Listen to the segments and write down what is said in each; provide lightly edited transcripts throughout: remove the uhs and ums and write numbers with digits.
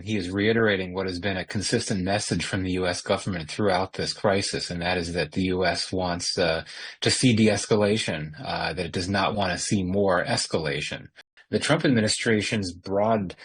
he is reiterating what has been a consistent message from the U.S. government throughout this crisis, and that is that the U.S. wants to see de-escalation, that it does not want to see more escalation. The Trump administration's broad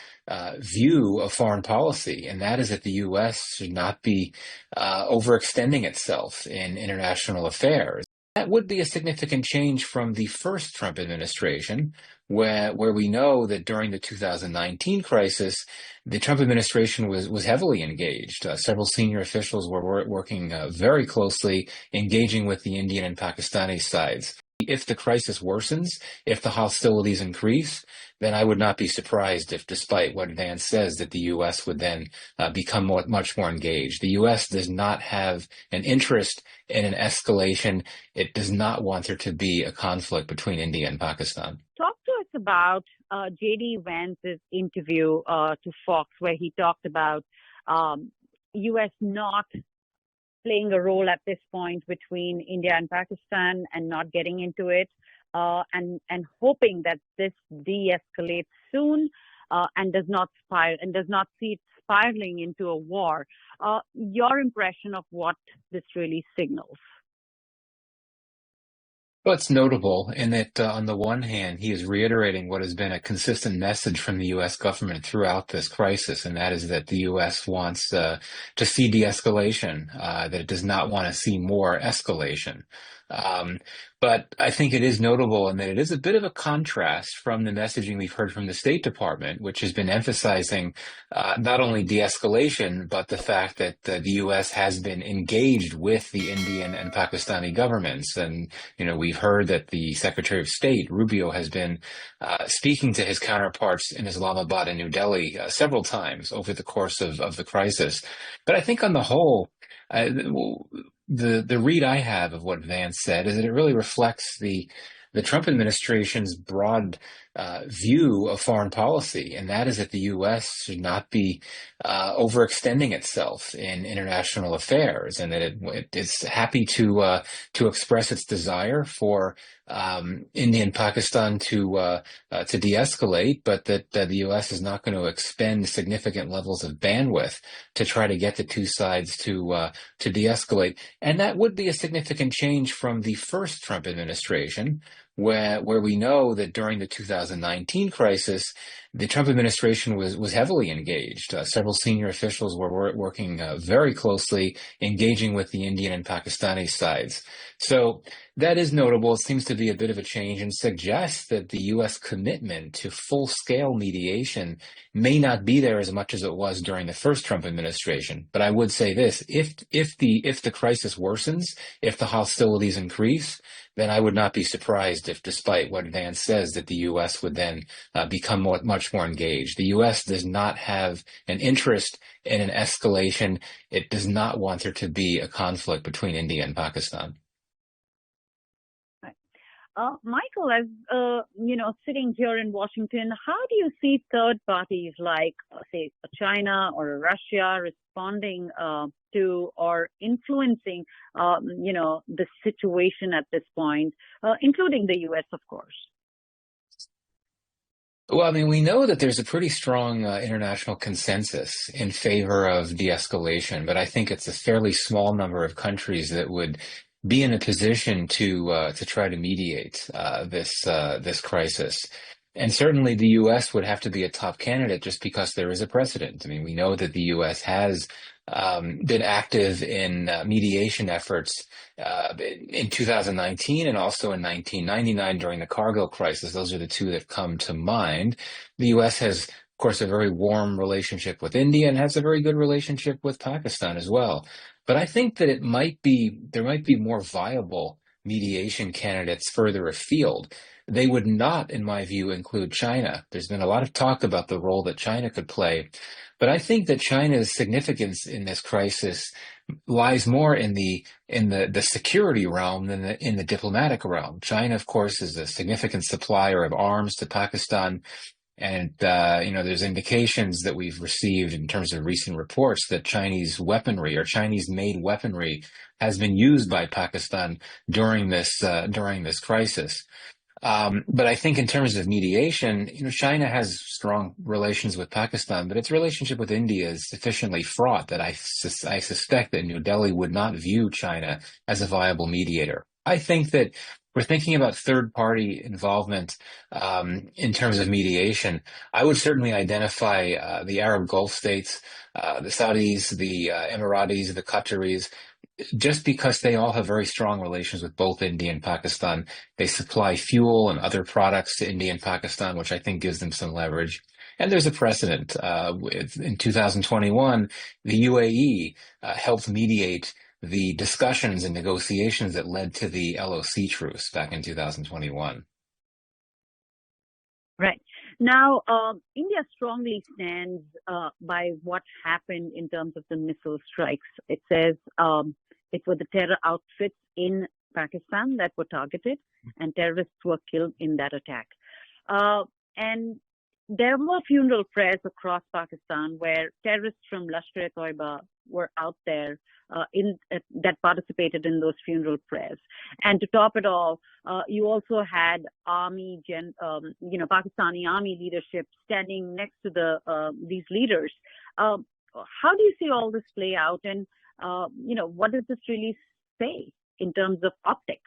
view of foreign policy, and that is that the U.S. should not be overextending itself in international affairs. That would be a significant change from the first Trump administration, where we know that during the 2019 crisis, the Trump administration was heavily engaged. Several senior officials were working very closely, engaging with the Indian and Pakistani sides. If the crisis worsens, if the hostilities increase, then I would not be surprised if, despite what Vance says, that the U.S. would then become much more engaged. The U.S. does not have an interest in an escalation. It does not want there to be a conflict between India and Pakistan. Talk to us about JD Vance's interview to Fox, where he talked about U.S. not playing a role at this point between India and Pakistan and not getting into it, and hoping that this de-escalates soon and does not see it spiraling into a war. Your impression of what this really signals? Well, it's notable in that, on the one hand, he is reiterating what has been a consistent message from the U.S. government throughout this crisis, and that is that the U.S. wants to see de-escalation, that it does not want to see more escalation. But I think it is notable in that it is a bit of a contrast from the messaging we've heard from the State Department, which has been emphasizing not only de-escalation, but the fact that the U.S. has been engaged with the Indian and Pakistani governments. And, we've heard that the Secretary of State, Rubio, has been speaking to his counterparts in Islamabad and New Delhi several times over the course of the crisis. But I think on the whole, the read I have of what Vance said is that it really reflects the Trump administration's broad view of foreign policy, and that is that the U.S. should not be overextending itself in international affairs, and that it's happy to express its desire for India and Pakistan to de-escalate, but that the U.S. is not going to expend significant levels of bandwidth to try to get the two sides to de-escalate. And that would be a significant change from the first Trump administration, where we know that during the 2019 crisis, the Trump administration was heavily engaged. Several senior officials were working very closely, engaging with the Indian and Pakistani sides. So that is notable. It seems to be a bit of a change and suggests that the U.S. commitment to full-scale mediation may not be there as much as it was during the first Trump administration. But I would say this: if the crisis worsens, if the hostilities increase, then I would not be surprised if, despite what Vance says, that the U.S. would then become much more engaged. The U.S. does not have an interest in an escalation. It does not want there to be a conflict between India and Pakistan. Michael, as sitting here in Washington, how do you see third parties like, say, China or Russia responding to or influencing, the situation at this point, including the U.S., of course? Well, I mean, we know that there's a pretty strong international consensus in favor of de-escalation, but I think it's a fairly small number of countries that would be in a position to try to mediate this crisis. And certainly the U.S. would have to be a top candidate just because there is a precedent. I mean, we know that the U.S. has been active in mediation efforts in 2019 and also in 1999 during the Kargil crisis. Those are the two that come to mind. The U.S. has, of course, a very warm relationship with India and has a very good relationship with Pakistan as well. But I think that there might be more viable mediation candidates further afield. They would not, in my view, include China. There's been a lot of talk about the role that China could play, but I think that China's significance in this crisis lies more in the security realm than in the diplomatic realm. China, of course, is a significant supplier of arms to Pakistan. And, there's indications that we've received in terms of recent reports that Chinese weaponry or Chinese-made weaponry has been used by Pakistan during this crisis. But I think in terms of mediation, China has strong relations with Pakistan, but its relationship with India is sufficiently fraught that I suspect that New Delhi would not view China as a viable mediator. I think that we're thinking about third-party involvement in terms of mediation. I would certainly identify the Arab Gulf states, the Saudis, the Emiratis, the Qataris, just because they all have very strong relations with both India and Pakistan. They supply fuel and other products to India and Pakistan, which I think gives them some leverage. And there's a precedent. In 2021, the UAE helped mediate the discussions and negotiations that led to the LOC truce back in 2021. Right. Now, India strongly stands by what happened in terms of the missile strikes. It says it were the terror outfits in Pakistan that were targeted, and terrorists were killed in that attack. And there were funeral prayers across Pakistan where terrorists from Lashkar-e-Toiba were out there that participated in those funeral prayers. And to top it all, you also had Pakistani army leadership standing next to these leaders. How do you see all this play out, and what does this really say in terms of optics?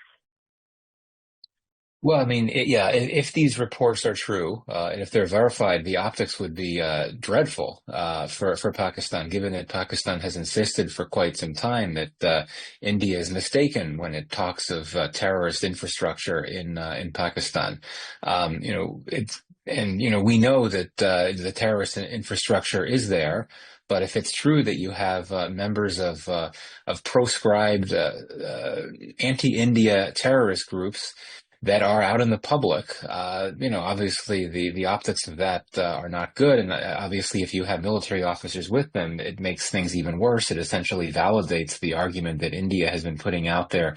Well, I mean, if these reports are true, and if they're verified, the optics would be dreadful for Pakistan, given that Pakistan has insisted for quite some time that India is mistaken when it talks of terrorist infrastructure in Pakistan. We know that the terrorist infrastructure is there. But if it's true that you have members of proscribed anti-India terrorist groups that are out in the public, obviously the optics of that are not good. And obviously, if you have military officers with them, it makes things even worse. It essentially validates the argument that India has been putting out there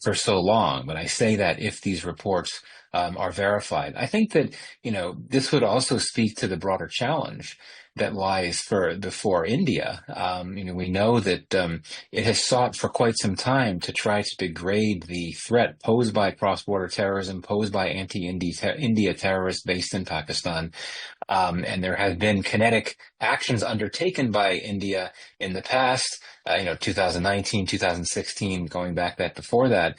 for so long. But I say that if these reports are verified, I think that, this would also speak to the broader challenge that lies before India. We know that it has sought for quite some time to try to degrade the threat posed by cross-border terrorism, posed by anti-India terrorists based in Pakistan. And there have been kinetic actions undertaken by India in the past, 2019, 2016, going back before that.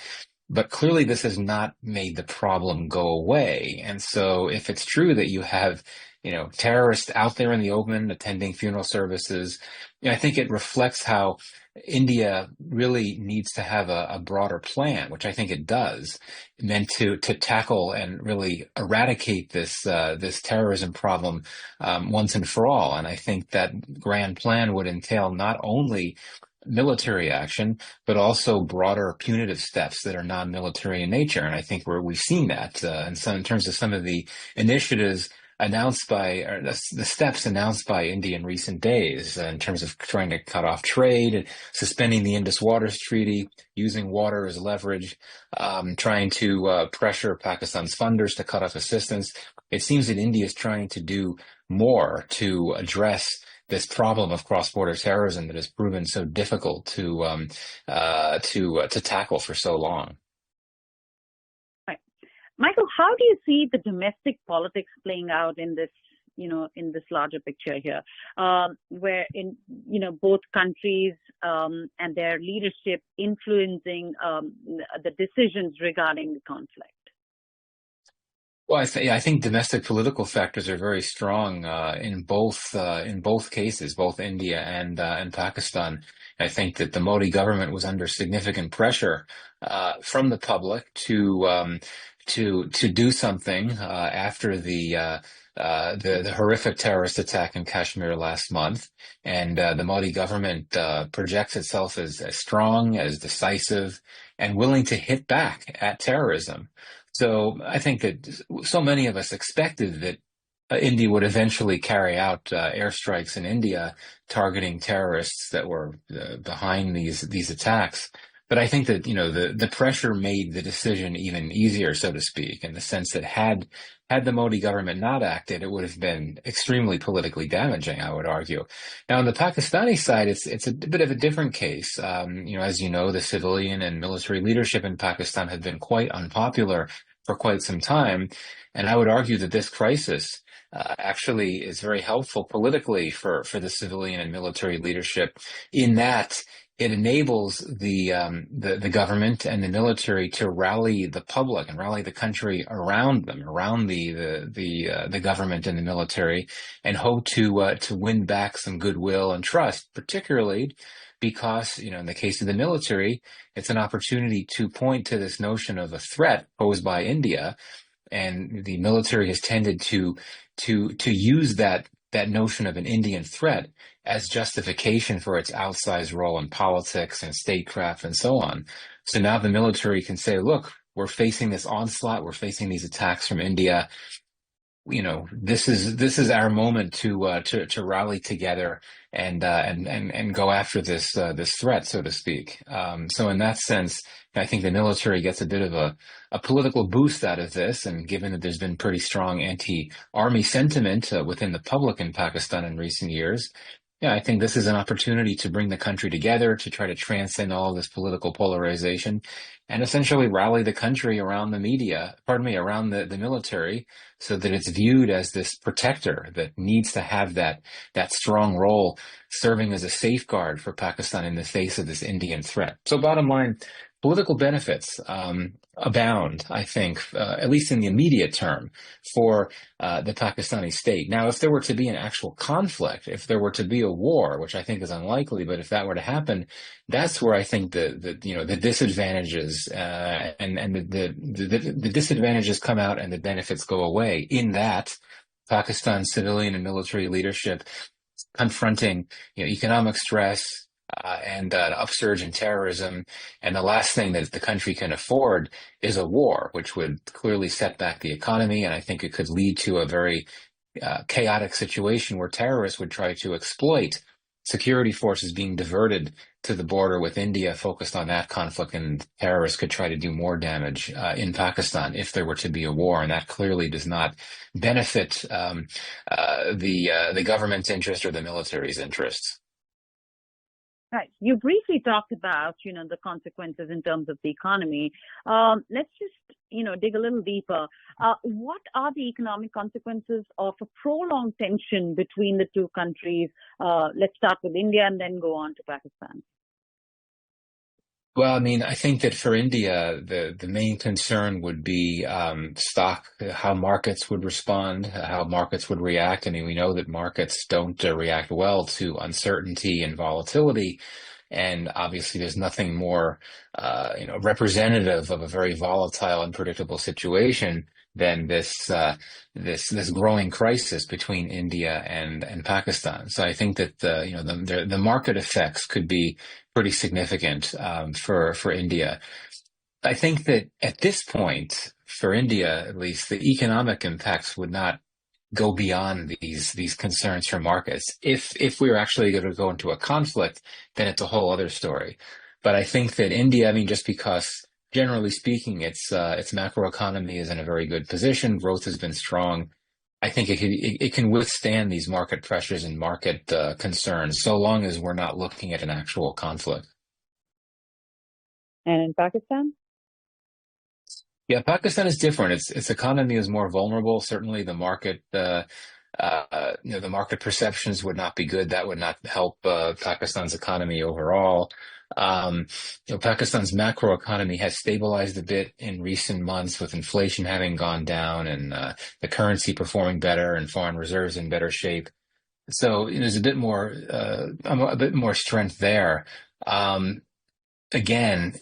But clearly, this has not made the problem go away. And so, if it's true that you have, terrorists out there in the open attending funeral services, I think it reflects how India really needs to have a broader plan, which I think it does, meant to tackle and really eradicate this terrorism problem once and for all. And I think that grand plan would entail not only military action, but also broader punitive steps that are non-military in nature. And I think we've seen that in terms of some of the initiatives announced or the steps announced by India in recent days in terms of trying to cut off trade, suspending the Indus Waters Treaty, using water as leverage, trying to pressure Pakistan's funders to cut off assistance. It seems that India is trying to do more to address this problem of cross-border terrorism that has proven so difficult to tackle for so long. Right. Michael, how do you see the domestic politics playing out in this, in this larger picture here, where both countries and their leadership influencing the decisions regarding the conflict? Well, I think domestic political factors are very strong in both cases, both India and Pakistan. I think that the Modi government was under significant pressure from the public to do something after the horrific terrorist attack in Kashmir last month, and the Modi government projects itself as strong, as decisive, and willing to hit back at terrorism. So I think that so many of us expected that India would eventually carry out airstrikes in India targeting terrorists that were behind these attacks. But I think that, the pressure made the decision even easier, so to speak, in the sense that had the Modi government not acted, it would have been extremely politically damaging, I would argue. Now, on the Pakistani side, it's a bit of a different case. As you know, the civilian and military leadership in Pakistan have been quite unpopular for quite some time. And I would argue that this crisis actually is very helpful politically for the civilian and military leadership in that it enables the government and the military to rally the public and rally the country around them, around the government and the military, and hope to win back some goodwill and trust, particularly because, in the case of the military, it's an opportunity to point to this notion of a threat posed by India, and the military has tended to use that notion of an Indian threat as justification for its outsized role in politics and statecraft and so on. So now the military can say, look, we're facing this onslaught, we're facing these attacks from India. This is our moment to rally together and go after this threat, so to speak. So in that sense, I think the military gets a bit of a political boost out of this, and given that there's been pretty strong anti-army sentiment within the public in Pakistan in recent years, yeah, I think this is an opportunity to bring the country together, to try to transcend all of this political polarization, and essentially rally the country around the media, pardon me, around the military, so that it's viewed as this protector that needs to have that strong role serving as a safeguard for Pakistan in the face of this Indian threat. So bottom line, political benefits abound, I think, at least in the immediate term, for the Pakistani state. Now, if there were to be an actual conflict, if there were to be a war, which I think is unlikely, but if that were to happen, that's where I think the disadvantages and the disadvantages come out and the benefits go away. In that, Pakistan's civilian and military leadership confronting economic stress, and an upsurge in terrorism. And the last thing that the country can afford is a war, which would clearly set back the economy. And I think it could lead to a very chaotic situation where terrorists would try to exploit security forces being diverted to the border with India, focused on that conflict, and terrorists could try to do more damage in Pakistan if there were to be a war. And that clearly does not benefit the government's interest or the military's interests. Right. You briefly talked about, the consequences in terms of the economy. Let's just, dig a little deeper. What are the economic consequences of a prolonged tension between the two countries? Let's start with India and then go on to Pakistan. Well, I mean, I think that for India, the main concern would be how markets would respond, how markets would react. I mean, we know that markets don't react well to uncertainty and volatility, and obviously, there's nothing more, representative of a very volatile, unpredictable situation than this growing crisis between India and Pakistan. So I think that the market effects could be pretty significant for India. I think that at this point, for India at least, the economic impacts would not go beyond these concerns for markets. If we were actually going to go into a conflict, then it's a whole other story. But I think that India, I mean, just because generally speaking, its macroeconomy is in a very good position, growth has been strong. I think it can withstand these market pressures and market concerns, so long as we're not looking at an actual conflict. And in Pakistan? Yeah, Pakistan is different. Its economy is more vulnerable. Certainly, the market the market perceptions would not be good. That would not help Pakistan's economy overall. Pakistan's macroeconomy has stabilized a bit in recent months, with inflation having gone down and the currency performing better and foreign reserves in better shape. So there's a bit more strength there. Again,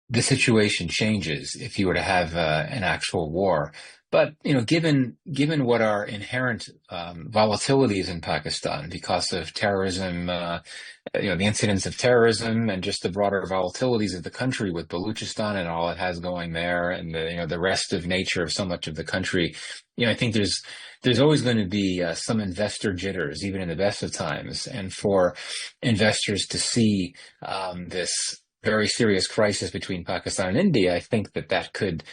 the situation changes if you were to have an actual war. But given what are inherent volatilities in Pakistan because of terrorism, the incidents of terrorism, and just the broader volatilities of the country with Baluchistan and all it has going there, and the restive nature of so much of the country, I think there's always going to be some investor jitters, even in the best of times, and for investors to see this very serious crisis between Pakistan and India, I think that could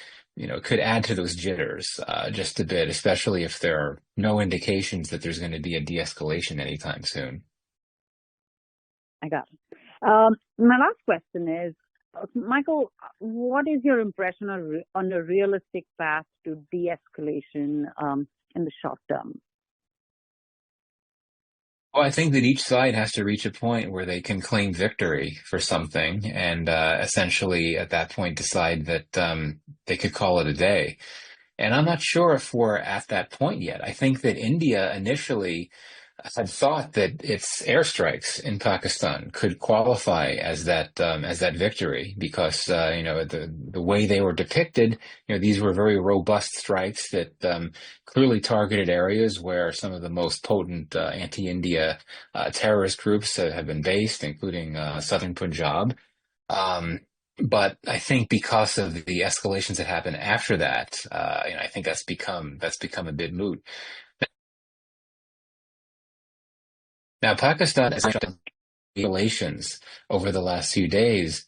add to those jitters just a bit, especially if there are no indications that there's going to be a de-escalation anytime soon. I got it. My last question is, Michael, what is your impression on a realistic path to de-escalation in the short term? Well, I think that each side has to reach a point where they can claim victory for something and essentially at that point decide that they could call it a day. And I'm not sure if we're at that point yet. I think that India initially had thought that its airstrikes in Pakistan could qualify as that victory because the way they were depicted, these were very robust strikes that clearly targeted areas where some of the most potent anti-India terrorist groups have been based, including southern Punjab. Um, but I think because of the escalations that happened after that, I think that's become a bit moot. Now, Pakistan has relations over the last few days.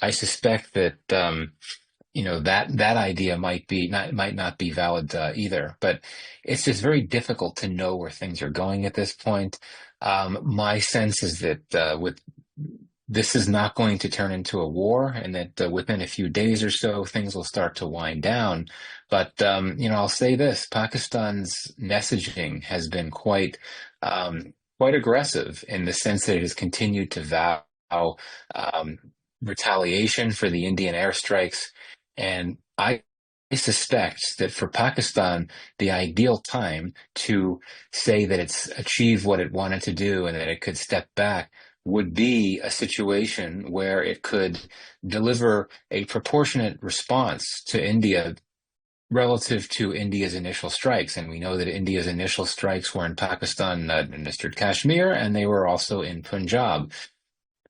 I suspect that that idea might not be valid either. But it's just very difficult to know where things are going at this point. My sense is that with this is not going to turn into a war, and that within a few days or so, things will start to wind down. But I'll say this: Pakistan's messaging has been quite aggressive in the sense that it has continued to vow um, retaliation for the Indian airstrikes, and I suspect that for Pakistan, the ideal time to say that it's achieved what it wanted to do and that it could step back would be a situation where it could deliver a proportionate response to India relative to India's initial strikes. And we know that India's initial strikes were in Pakistan administered Kashmir, and they were also in Punjab.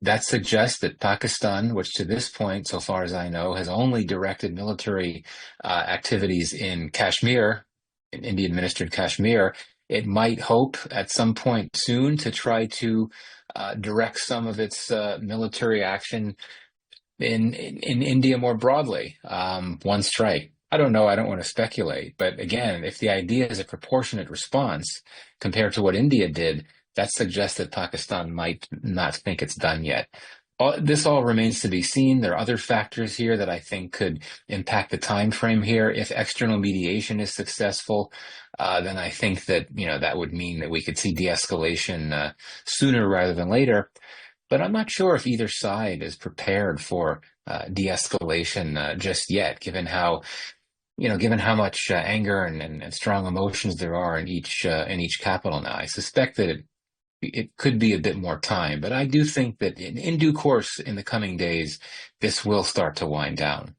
That suggests that Pakistan, which to this point, so far as I know, has only directed military activities in Kashmir, in India administered Kashmir, it might hope at some point soon to try to direct some of its military action in India more broadly. One strike. I don't know. I don't want to speculate. But again, if the idea is a proportionate response compared to what India did, that suggests that Pakistan might not think it's done yet. This all remains to be seen. There are other factors here that I think could impact the time frame here. If external mediation is successful, then I think that that would mean that we could see de-escalation sooner rather than later. But I'm not sure if either side is prepared for de-escalation just yet, given how much anger and strong emotions there are in each capital now. I suspect that it could be a bit more time, but I do think that in due course in the coming days, this will start to wind down.